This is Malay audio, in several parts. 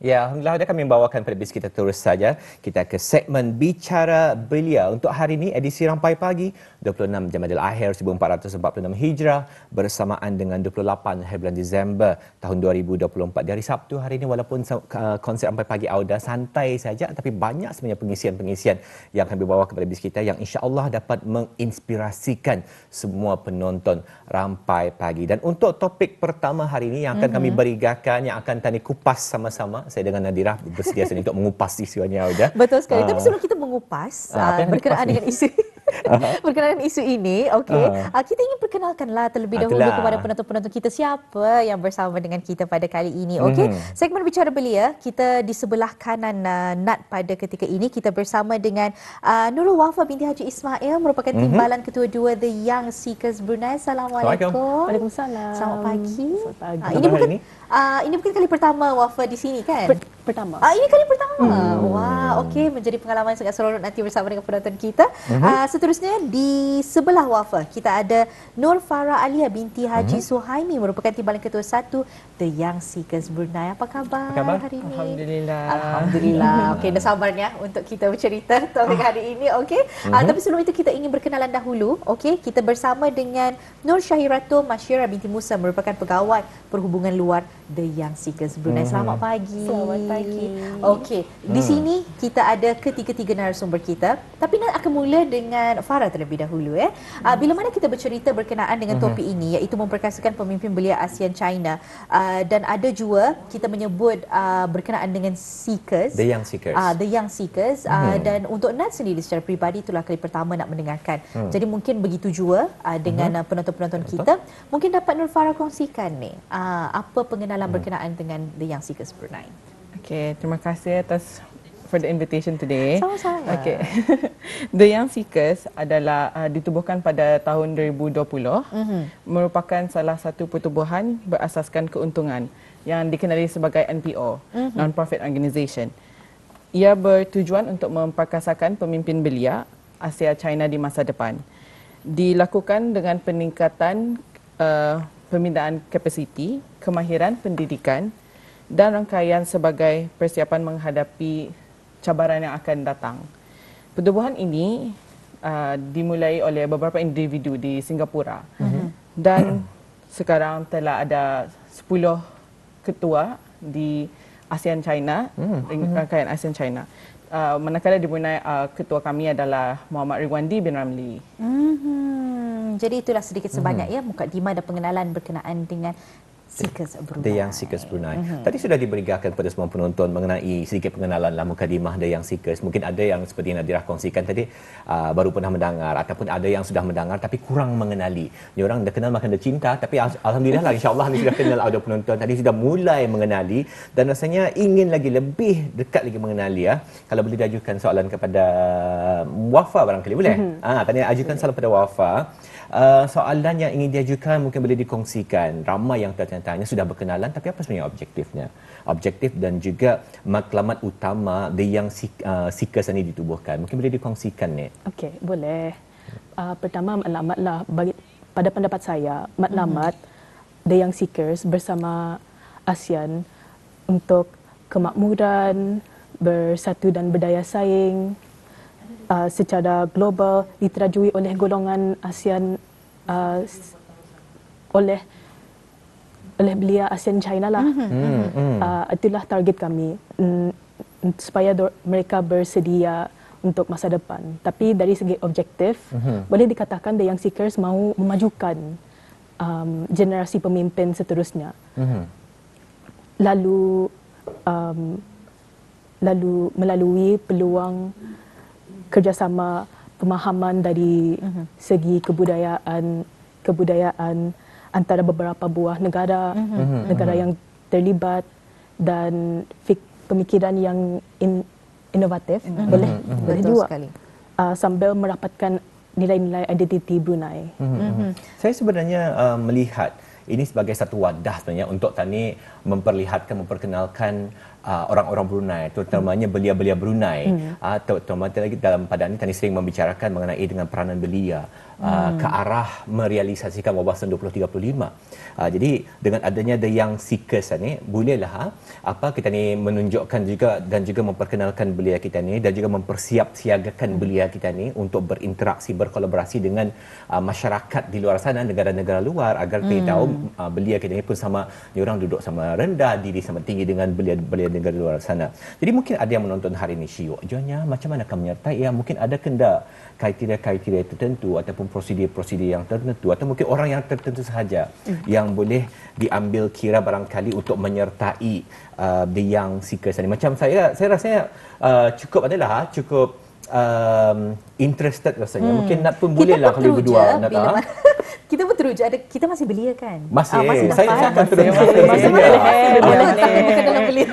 Ya, Alhamdulillah ada kami membawakan pada bis kita terus saja. Kita ke segmen Bicara Belia. Untuk hari ini, edisi Rampai Pagi, 26 Jamadil Akhir 1446 Hijrah bersamaan dengan 28 hari bulan Disember tahun 2024. Di hari Sabtu hari ini, walaupun konsep Rampai Pagi Auda santai saja, tapi banyak sebenarnya pengisian-pengisian yang kami bawa kepada bis kita yang insya-Allah dapat menginspirasikan semua penonton Rampai Pagi. Dan untuk topik pertama hari ini yang akan kami berigakan, yang akan tadi kupas sama-sama, saya dengan Nadira bersedia sini untuk mengupas isunya Auda. Betul sekali. Tapi sebelum kita mengupas berkenaan dengan isu berkenaan dengan isu ini, kita ingin perkenalkanlah terlebih dahulu kepada penonton-penonton kita siapa yang bersama dengan kita pada kali ini. Segmen Bicara Belia, kita di sebelah kanan Nat pada ketika ini kita bersama dengan Nurul Wafa binti Haji Ismail, merupakan timbalan ketua 2 The Young Seekers Brunei. Assalamualaikum. Waalaikumsalam. Selamat pagi. Selamat pagi. Ini bukan kali pertama Wafa di sini kan? Pertama. Ini kali pertama. Wah, okey, menjadi pengalaman sangat seronok nanti bersama dengan penonton kita. Seterusnya di sebelah Wafa kita ada Nur Farah Alia binti Haji Suhaimi, merupakan timbalan ketua 1 The Young Seekers Brunei. Apa khabar hari ini? Alhamdulillah. Alhamdulillah. Okey, dah sabarnya untuk kita bercerita topik hari ini. Tapi sebelum itu kita ingin berkenalan dahulu. Kita bersama dengan Nur Syahiratul Masyirah binti Musa, merupakan pegawai perhubungan luar The Young Seekers Brunei. Selamat pagi. Selamat pagi. Di sini kita ada ketiga-tiga narasumber kita. Tapi Nat akan mula dengan Farah terlebih dahulu. Bila mana kita bercerita berkenaan dengan topik ini, iaitu memperkasakan pemimpin belia ASEAN China, dan ada juga kita menyebut berkenaan dengan Seekers, The Young Seekers. The Young Seekers. Dan untuk Nat sendiri secara peribadi itulah kali pertama nak mendengarkan. Jadi mungkin begitu juga dengan penonton-penonton kita. Mungkin dapat Nur Farah kongsikan ni apa pengenalan berkenaan dengan The Young Seekers Brunei. Terima kasih atas for the invitation today. Sama-sama. The Young Seekers adalah ditubuhkan pada tahun 2020, merupakan salah satu pertubuhan berasaskan keuntungan yang dikenali sebagai NPO, Non-Profit Organisation. Ia bertujuan untuk memperkasakan pemimpin belia Asia China di masa depan. Dilakukan dengan peningkatan pembinaan kapasiti, kemahiran pendidikan dan rangkaian sebagai persiapan menghadapi cabaran yang akan datang. Pertubuhan ini dimulai oleh beberapa individu di Singapura dan sekarang telah ada 10 ketua di ASEAN China, rangkaian ASEAN China. Manakala di Brunei, ketua kami adalah Muhammad Ridwandi bin Ramli. Jadi itulah sedikit sebanyak mukadimah dan pengenalan berkenaan dengan Seekers Brunei. The Young Seekers Brunei. Tadi sudah diberikan kepada semua penonton mengenai sedikit pengenalan lah mukadimah The Young Seekers. Mungkin ada yang seperti yang Nadirah kongsikan tadi baru pernah mendengar, ataupun ada yang sudah mendengar tapi kurang mengenali. Ni orang dah kenal makan dah cinta, tapi alhamdulillah lah, insya-Allah ni sudah kenal ada penonton tadi sudah mulai mengenali dan rasanya ingin lagi lebih dekat lagi mengenali. Kalau boleh diajukan soalan kepada Wafa barangkali boleh. Tadi ajukan soalan kepada Wafa. Soalan yang ingin diajukan mungkin boleh dikongsikan. Ramai yang tanya sudah berkenalan, tapi apa sebenarnya objektifnya? Objektif dan juga matlamat utama The Young Seekers ini ditubuhkan. Mungkin boleh dikongsikan ni. Okey, boleh. Pertama matlamatlah, pada pendapat saya, matlamat The Young Seekers bersama ASEAN untuk kemakmuran, bersatu dan berdaya saing secara global, diterajui oleh golongan ASEAN, oleh belia ASEAN China lah. Itulah target kami, supaya mereka bersedia untuk masa depan. Tapi dari segi objektif, boleh dikatakan The Young Seekers mahu memajukan generasi pemimpin seterusnya. Lalu melalui peluang kerjasama pemahaman dari segi kebudayaan antara beberapa buah negara, negara yang terlibat dan pemikiran yang inovatif, boleh juga sekali. Sambil merapatkan nilai-nilai identiti Brunei. Saya sebenarnya melihat ini sebagai satu wadah sebenarnya untuk tani memperlihatkan, memperkenalkan orang-orang Brunei, terutamanya belia-belia Brunei, terutama lagi dalam pada ini Tani sering membicarakan mengenai dengan peranan belia ke arah merealisasikan wawasan 2035. Jadi dengan adanya The Young Seekers ni, bolehlah kita ni menunjukkan juga dan juga memperkenalkan belia kita ni dan juga mempersiapsiagakan belia kita ni untuk berinteraksi, berkolaborasi dengan masyarakat di luar sana, negara-negara luar, agar kita tahu belia kita ni pun sama, diorang duduk sama rendah diri, sama tinggi dengan belia-belia negara luar sana. Jadi mungkin ada yang menonton hari ini, Syuk, Jonya, macam mana akan menyertai? Ya, mungkin ada kenda kriteria-kriteria tertentu ataupun prosedur-prosedur yang tertentu, atau mungkin orang yang tertentu sahaja yang boleh diambil kira barangkali untuk menyertai The Young Seekers ni. Macam saya rasanya cukup interested rasanya. Mungkin nak pun boleh lah kalau berdua nak tak. Kita pun teruja, kita masih belia kan? Masih dapat. Saya akan terus masih bukan dalam belia.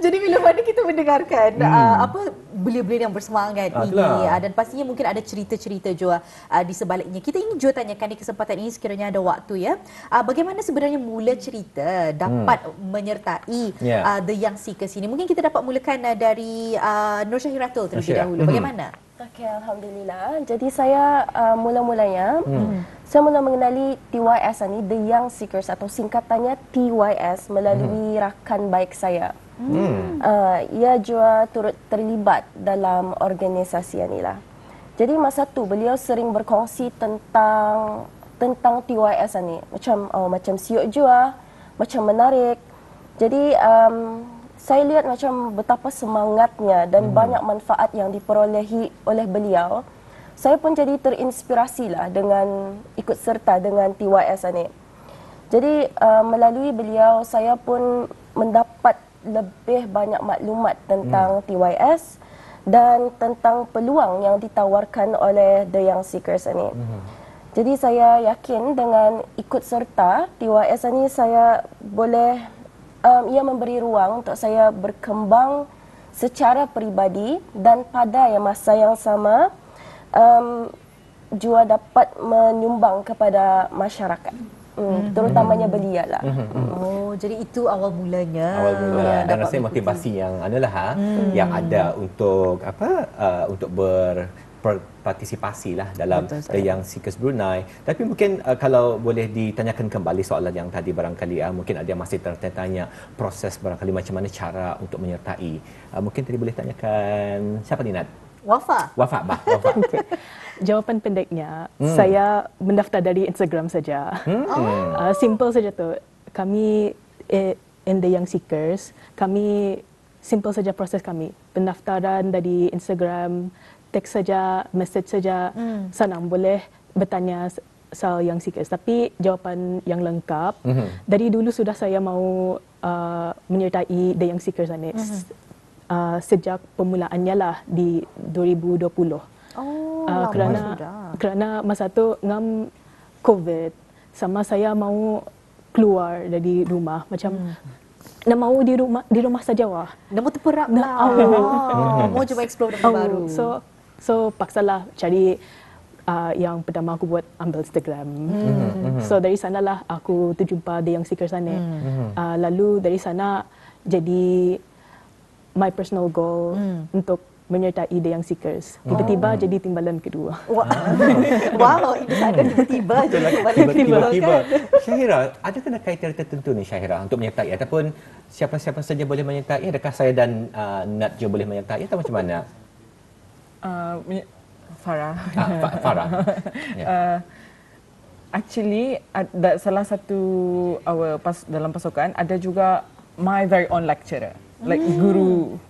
Jadi bila mana kita mendengarkan belia-belia yang bersemangat ini, dan pastinya mungkin ada cerita-cerita juga di sebaliknya. Kita ingin juga tanyakan di kesempatan ini sekiranya ada waktu, ya. Bagaimana sebenarnya mula cerita dapat menyertai The Young Seekers ini? Mungkin kita dapat mulakan dari Nur Syahiratul terlebih dahulu. Bagaimana? Okey, alhamdulillah. Jadi saya mula-mulanya saya mula mengenali TYS ni, The Young Seekers, atau singkatannya TYS, melalui rakan baik saya. Ia juga turut terlibat dalam organisasi ini lah. Jadi masa tu beliau sering berkongsi tentang TYS ni, macam siuk jua, macam menarik. Jadi saya lihat macam betapa semangatnya dan banyak manfaat yang diperolehi oleh beliau. Saya pun jadi terinspirasi lah dengan ikut serta dengan TYS ni. Jadi melalui beliau saya pun mendapat lebih banyak maklumat tentang TYS dan tentang peluang yang ditawarkan oleh The Young Seekers ni. Jadi saya yakin dengan ikut serta TYS ni saya boleh ia memberi ruang untuk saya berkembang secara peribadi dan pada masa yang sama juga dapat menyumbang kepada masyarakat, terutamanya belia lah. Jadi itu awal mulanya. Dan rasanya motivasi yang yang ada untuk untuk berpartisipasi lah dalam The Young Seekers Brunei. Tapi mungkin kalau boleh ditanyakan kembali soalan yang tadi, barangkali mungkin ada yang masih tertanya proses barangkali macam mana cara untuk menyertai. Mungkin tadi boleh tanyakan siapa ni, Nat? Wafa. Okay. Jawapan pendeknya, saya mendaftar dari Instagram saja. Simple saja tu. Kami in The Young Seekers, kami simple saja proses kami. Pendaftaran dari Instagram, teks saja, message saja, senang, boleh bertanya soal Young Seekers. Tapi jawapan yang lengkap, dari dulu sudah saya mau menyertai The Young Seekers ni. Sejak permulaannya lah di 2020. Kerana masa tu ngam COVID, sama saya mau keluar dari rumah, macam nak mau di rumah saja wah. Nak mau terperap lah. Mau cuba explore benda baru. So paksalah cari yang pertama aku buat ambil Instagram. So dari sanalah aku terjumpa The Young Seekers ni. Lalu dari sana jadi my personal goal untuk menyertai The Young Seekers. Tiba-tiba jadi timbalan kedua. Wow, itu ada tiba-tiba jadi tiba-tiba. Syahira, ada kena kriteria tertentu ni, Syahira, untuk menyertai ataupun siapa-siapa saja boleh menyertai? Adakah saya dan Nat je boleh menyertai atau macam mana? Farah. Farah. Actually, salah satu dalam pasukan ada juga my very own lecturer. Like guru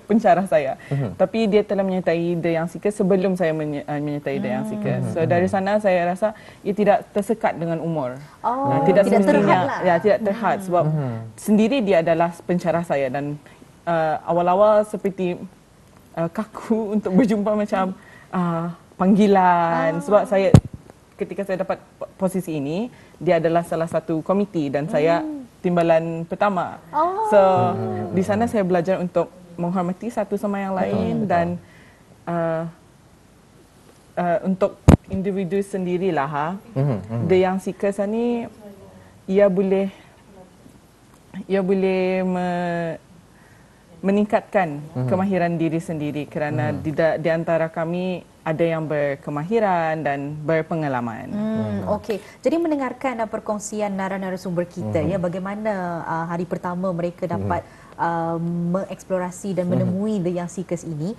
pencarah saya. Tapi dia telah menyertai The Young Seekers sebelum saya menyertai The Young Seekers. So dari sana saya rasa ia tidak tersekat dengan umur. Tidak semestinya tidak terhad sebab sendiri dia adalah pencarah saya dan awal-awal seperti kaku untuk berjumpa macam panggilan sebab saya ketika saya dapat posisi ini dia adalah salah satu komiti dan saya timbalan pertama. So di sana saya belajar untuk menghormati satu sama yang lain dan untuk individu sendirilah The Young Seekers ni ia boleh ia boleh meningkatkan kemahiran diri sendiri kerana di antara kami ada yang berkemahiran dan berpengalaman. Okey. Jadi mendengarkan perkongsian narasumber kita ya, bagaimana hari pertama mereka dapat mengeksplorasi dan menemui The Young Seekers ini.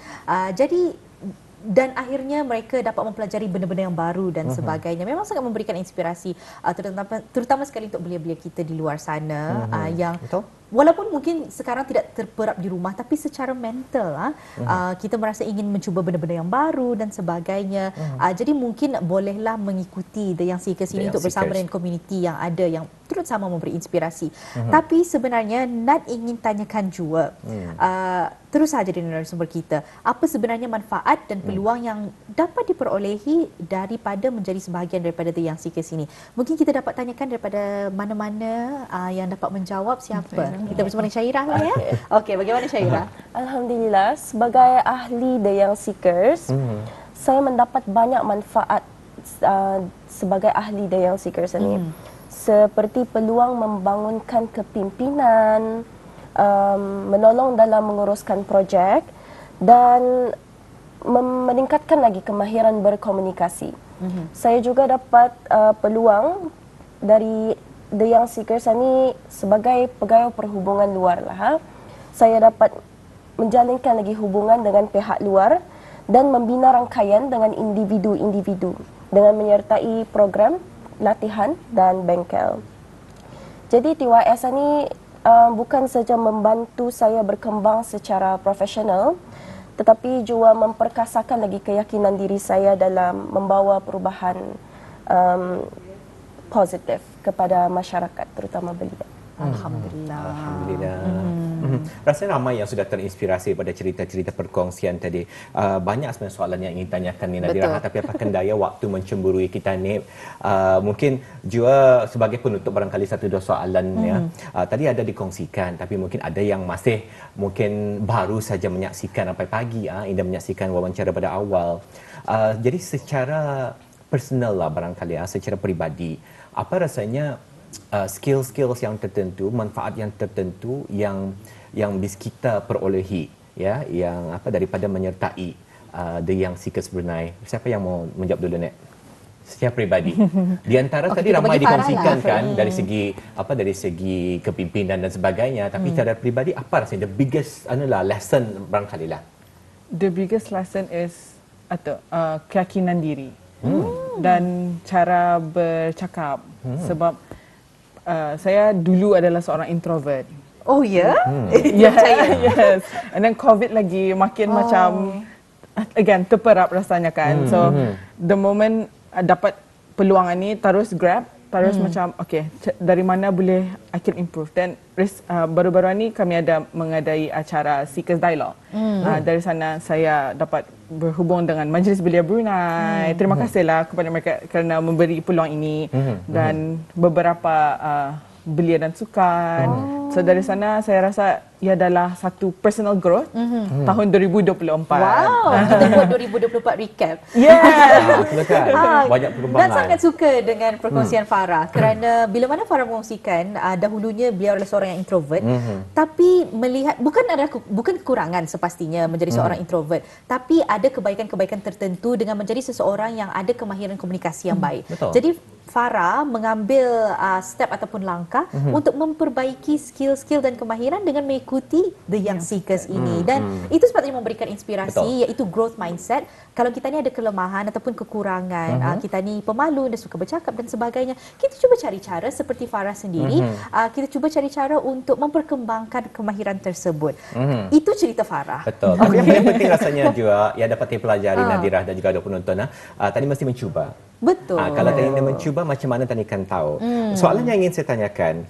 Dan akhirnya mereka dapat mempelajari benda-benda yang baru dan sebagainya. Memang sangat memberikan inspirasi, terutama sekali untuk belia-belia kita di luar sana yang Betul. walaupun mungkin sekarang tidak terperap di rumah, tapi secara mental kita merasa ingin mencuba benda-benda yang baru dan sebagainya. Jadi mungkin bolehlah mengikuti The Young Seekers ini untuk bersama dengan komuniti yang ada yang turut sama memberi inspirasi. Tapi sebenarnya Nat ingin tanyakan juga, terus saja dengan narasumber kita, apa sebenarnya manfaat dan peluang yang dapat diperolehi daripada menjadi sebahagian daripada The Young Seekers ini? Mungkin kita dapat tanyakan daripada mana-mana yang dapat menjawab. Siapa? Kita bersama dengan Syairah lah ya. Okey, bagaimana Syairah? Alhamdulillah, sebagai ahli The Young Seekers, saya mendapat banyak manfaat sebagai ahli The Young Seekers ini. Seperti peluang membangunkan kepimpinan, menolong dalam menguruskan projek dan meningkatkan lagi kemahiran berkomunikasi. Saya juga dapat peluang dari The Young Seekers ini sebagai pegawai perhubungan luar lah. Saya dapat menjalinkan lagi hubungan dengan pihak luar dan membina rangkaian dengan individu-individu dengan menyertai program latihan dan bengkel. Jadi TYS ini bukan saja membantu saya berkembang secara profesional, tetapi juga memperkasakan lagi keyakinan diri saya dalam membawa perubahan positif kepada masyarakat, terutama belia. Alhamdulillah. Alhamdulillah. Rasanya ramai yang sudah terinspirasi pada cerita-cerita perkongsian tadi. Banyak sebenarnya soalan yang ingin tanyakan ni Nadira, tapi apakah daya waktu mencemburui kita ni. Mungkin juga sebagai penutup barangkali satu dua soalan ya. Tadi ada dikongsikan, tapi mungkin ada yang masih mungkin baru saja menyaksikan sampai pagi Indah menyaksikan wawancara pada awal. Jadi secara personal lah barangkali secara peribadi, apa rasanya skill-skills yang tertentu, manfaat yang tertentu yang bisa kita perolehi ya, yang daripada menyertai The Young Seekers Brunei. Siapa yang mau menjawab dulu Nek? Secara peribadi. Di antara tadi ramai dikongsikan kan dari segi kepimpinan dan sebagainya, tapi secara peribadi apa rasanya the biggest lesson barangkali lah? The biggest lesson is keyakinan diri. Dan cara bercakap. Sebab saya dulu adalah seorang introvert. Oh ya? Yes. And then COVID lagi makin macam again terperap rasanya kan. So the moment dapat peluang ini terus grab, terus macam okay, dari mana boleh I can improve. Dan baru-baru ini kami ada mengadai acara Seekers Dialogue. Dari sana saya dapat berhubung dengan Majlis Belia Brunei. Terima kasihlah kepada mereka kerana memberi peluang ini dan beberapa belia dan sukan. So dari sana saya rasa ia adalah satu personal growth tahun 2024. Wow, kita buat 2024 recap. Banyak perubahan. Dan sangat suka dengan perkongsian Farah kerana bila mana Farah mengkongsikan dahulunya beliau adalah seorang yang introvert, tapi melihat bukan kekurangan sepastinya menjadi seorang introvert, tapi ada kebaikan-kebaikan tertentu dengan menjadi seseorang yang ada kemahiran komunikasi yang baik. Jadi Farah mengambil step ataupun langkah untuk memperbaiki skill-skill dan kemahiran dengan mengikuti The Young Seekers ini. Dan itu sepatutnya memberikan inspirasi, iaitu growth mindset. Kalau kita ni ada kelemahan ataupun kekurangan, kita ni pemalu dan suka bercakap dan sebagainya, kita cuba cari cara seperti Farah sendiri, kita cuba cari cara untuk memperkembangkan kemahiran tersebut. Itu cerita Farah. Betul. Tapi yang paling penting rasanya juga yang dapat dipelajari Nadirah dan juga ada penonton tadi mesti mencuba. Betul. Kalau tadi anda mencuba, macam mana tadi kan tahu. Soalan yang ingin saya tanyakan,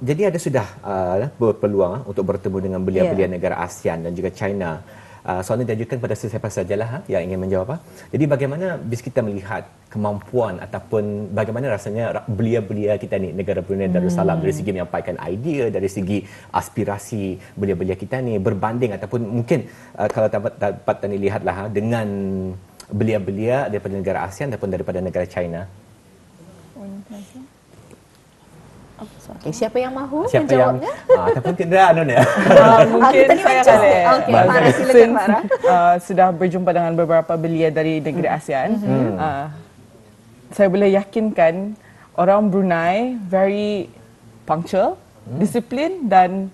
jadi ada sudah berpeluang untuk bertemu dengan belia-belia negara ASEAN dan juga China. Soalan diajukan pada sesiapa sajalah yang ingin menjawab. Jadi bagaimana bisa kita melihat kemampuan ataupun bagaimana rasanya belia-belia kita ni negara Brunei Darussalam dari segi menyampaikan idea, dari segi aspirasi belia-belia kita ni berbanding ataupun mungkin kalau dapat tadi lihatlah dengan belia-belia daripada negara ASEAN ataupun daripada negara China. Okay, siapa yang mahu Siapa yang menjawabnya? ataupun kita ya. Mungkin kita ni saya macam- boleh. Okey, Farah, silakan, Since, Farah. sudah berjumpa dengan beberapa belia dari negeri ASEAN, saya boleh yakinkan orang Brunei very punctual, disiplin dan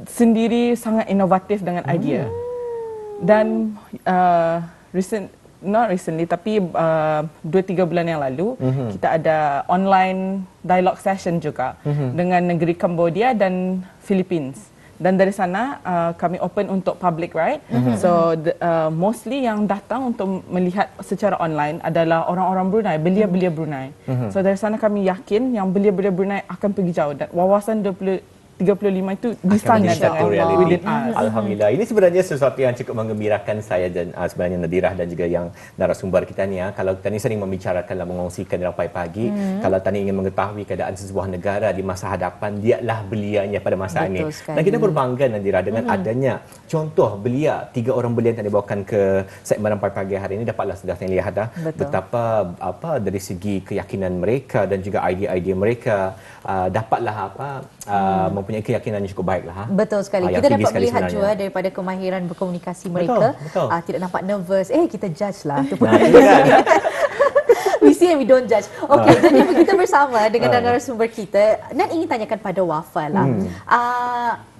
sendiri sangat inovatif dengan idea. Dan not recently tapi 2-3 bulan yang lalu kita ada online dialog session juga dengan negeri Cambodia dan Philippines. Dan dari sana kami open untuk public, right? So mostly yang datang untuk melihat secara online adalah orang-orang Brunei, belia-belia Brunei. So dari sana kami yakin yang belia-belia Brunei akan pergi jauh dan wawasan 35 itu di sana satu reality. within us. Alhamdulillah. Ini sebenarnya sesuatu yang cukup menggembirakan saya dan sebenarnya Nadirah dan juga yang narasumber kita ni. Kalau kita ni sering membicarakan dan mengongsikan dalam pagi-pagi, kalau Tani ingin mengetahui keadaan sebuah negara di masa hadapan, dialah belianya pada masa ini. Sekali. Dan kita berbangga Nadirah dengan adanya contoh belia, 3 orang belia yang Tani bawakan ke segmen pagi hari ini, dapatlah sudah Tani lihat dah betapa dari segi keyakinan mereka dan juga idea-idea mereka dapatlah mempunyai keyakinan yang cukup baiklah. Betul sekali. Yang Kita tinggi dapat sekali melihat sebenarnya. juga daripada kemahiran berkomunikasi mereka. Betul. Tidak nampak nervous. Kita judge lah. Itu Nah, itu kan. we see and we don't judge. Okey, jadi kita bersama dengan narasumber kita. Nan ingin tanyakan pada Wafa lah.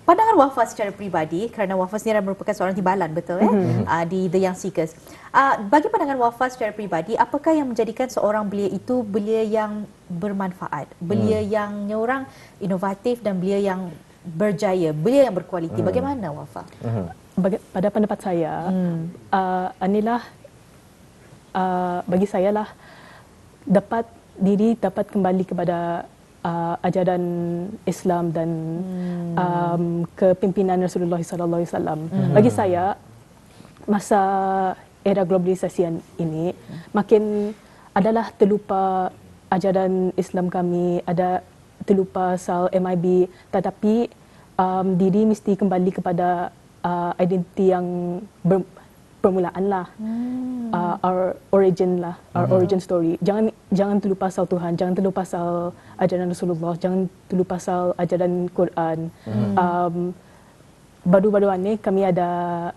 Pandangan Wafa secara peribadi, kerana Wafa sendiri merupakan seorang timbalan, betul di The Young Seekers. Bagi pandangan Wafa secara peribadi, apakah yang menjadikan seorang belia itu belia yang bermanfaat, belia yang orang inovatif dan belia yang berjaya, belia yang berkualiti? Bagaimana Wafa? Pada pendapat saya, inilah bagi saya lah dapat kembali kepada ajaran Islam dan kepimpinan Rasulullah sallallahu alaihi wasallam. Bagi saya, masa era globalisasi ini makin adalah terlupa ajaran Islam kami, ada terlupa asal MIB, tetapi diri mesti kembali kepada identiti yang permulaan lah, our origin lah, our origin story. Jangan terlupa asal Tuhan, jangan terlupa asal ajaran Rasulullah, jangan terlupa asal ajaran Quran. Baru-baru ini kami ada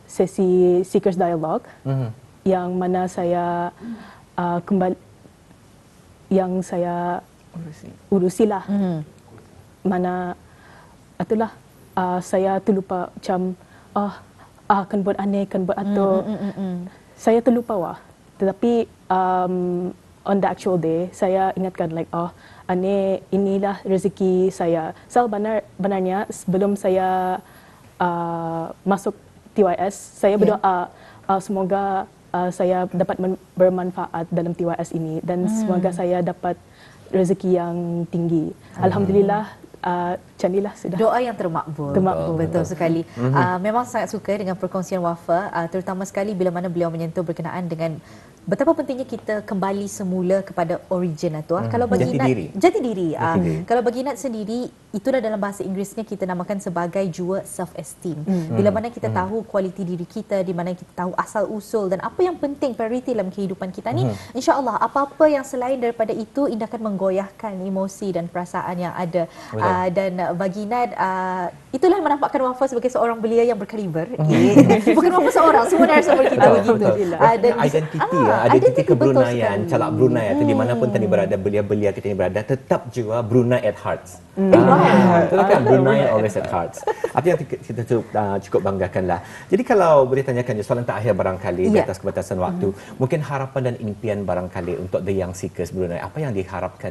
sesi Seekers Dialogue yang mana saya kembali, yang saya urusi lah. Mana itulah saya terlupa macam kan buat aneh, kan buat atau saya terlupa wah. Tetapi on the actual day saya ingatkan like aneh, inilah rezeki saya. Benarnya sebelum saya masuk TYS, saya berdoa semoga saya dapat bermanfaat dalam TYS ini dan semoga saya dapat rezeki yang tinggi. Alhamdulillah, candilah sudah. Doa yang termakbul. Betul sekali. Memang sangat suka dengan perkongsian Wafa, terutama sekali bila mana beliau menyentuh berkenaan dengan betapa pentingnya kita kembali semula kepada origin itu. Kalau bagi jati diri. Kalau bagi Nat sendiri, itulah dalam bahasa Inggerisnya kita namakan sebagai jua self esteem. Bila mana kita tahu kualiti diri kita, di mana kita tahu asal usul dan apa yang penting prioriti dalam kehidupan kita ni, insya-Allah apa-apa yang selain daripada itu ini akan menggoyahkan emosi dan perasaan yang ada. Dan bagi Nat, itulah yang menampakkan Wafa sebagai seorang belia yang berkaliber. Bukan Wafa seorang, semua narasumber kita begitu. Dan identiti kebrunaian, calak Brunei atau di mana pun tadi berada, belia-belia kita ni berada, tetap juga Brunei at hearts. Itulah kan, Brunei always at hearts. Apa yang kita cukup banggakan lah. Jadi kalau boleh tanyakan soalan terakhir barangkali di atas kebatasan waktu, mungkin harapan dan impian barangkali untuk The Young Seekers Brunei, apa yang diharapkan,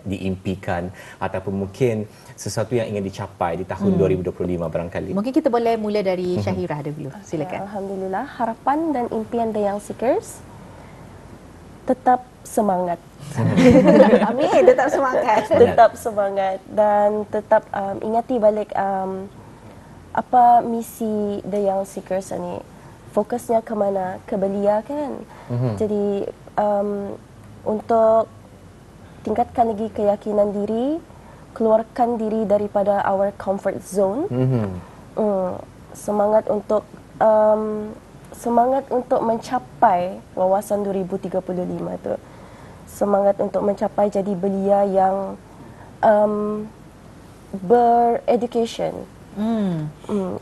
diimpikan ataupun mungkin sesuatu yang ingin dicapai di tahun 2025 barangkali. Mungkin kita boleh mula dari Syahirah dulu. Silakan. Alhamdulillah, harapan dan impian The Young Seekers tetap semangat. Amin, tetap semangat. Tetap semangat dan tetap ingati balik apa misi The Young Seekers ini. Fokusnya ke mana? Ke belia kan? Jadi untuk tingkatkan lagi keyakinan diri, keluarkan diri daripada our comfort zone. Semangat untuk mencapai wawasan 2035 tu. Semangat untuk mencapai jadi belia yang bereducation.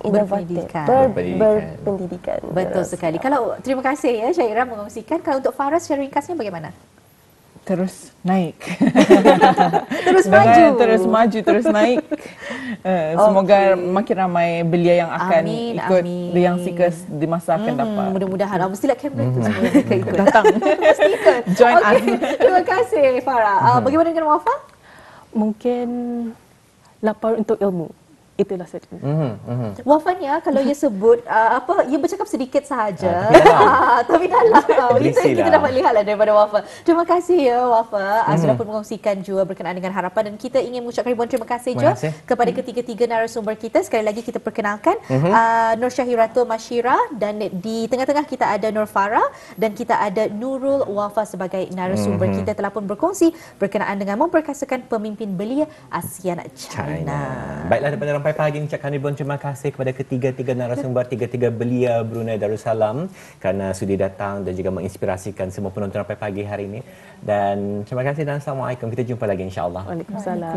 Inovatif. Berpendidikan. Betul sekali. Kalau terima kasih ya Syairah mengongsikan. Kalau untuk Farah secara ringkasnya bagaimana? Terus naik. Terus maju. Terus naik. Semoga makin ramai belia yang akan ikut The Young Seekers di masa akan dapat. Mudah-mudahan. Mestilah kamera tu semua mereka ikut. Datang. Pastikan. Join us. Terima kasih Farah. Bagaimana dengan Wafa? Mungkin lapar untuk ilmu. Itulah saja. Wafanya kalau ia sebut ia bercakap sedikit sahaja. Tapi dalam kita dapat lihatlah daripada Wafa. Terima kasih ya Wafa sudah pun mengongsikan juga berkenaan dengan harapan, dan kita ingin mengucapkan ribuan terima kasih juga kepada ketiga-tiga narasumber kita. Sekali lagi kita perkenalkan Nur Syahiratul Mashira, dan di tengah-tengah kita ada Nur Farah dan kita ada Nurul Wafa sebagai narasumber. Kita telah pun berkongsi berkenaan dengan memperkasakan pemimpin belia ASEAN China. Baiklah, daripada Rampai Pagi mengucapkan ribuan terima kasih kepada ketiga-tiga narasumber, tiga-tiga belia Brunei Darussalam kerana sudi datang dan juga menginspirasikan semua penonton Rampai Pagi hari ini. Dan terima kasih dan Assalamualaikum. Kita jumpa lagi insya-Allah. Waalaikumsalam.